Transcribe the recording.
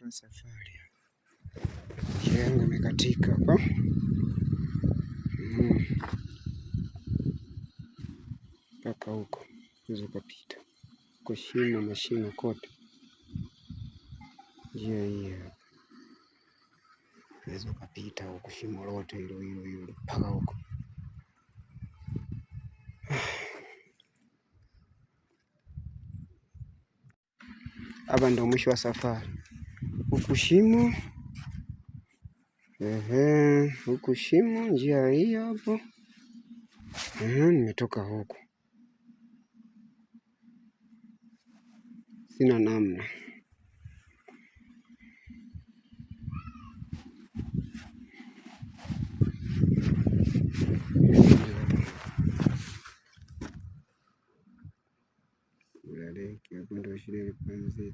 wa safari. Njia yangu imekatika hapa. Mpaka huko unaweza kupita kwa shimo, mashimo kote. Njia hii hapa unaweza kupita huko, shimo lote hilo mpaka huko. Hapa ndio mwisho wa safari. Huku shimo, huku shimo, njia hii hapo. Nimetoka huku, sina namna. Hapo ndio shida ilipoanzia.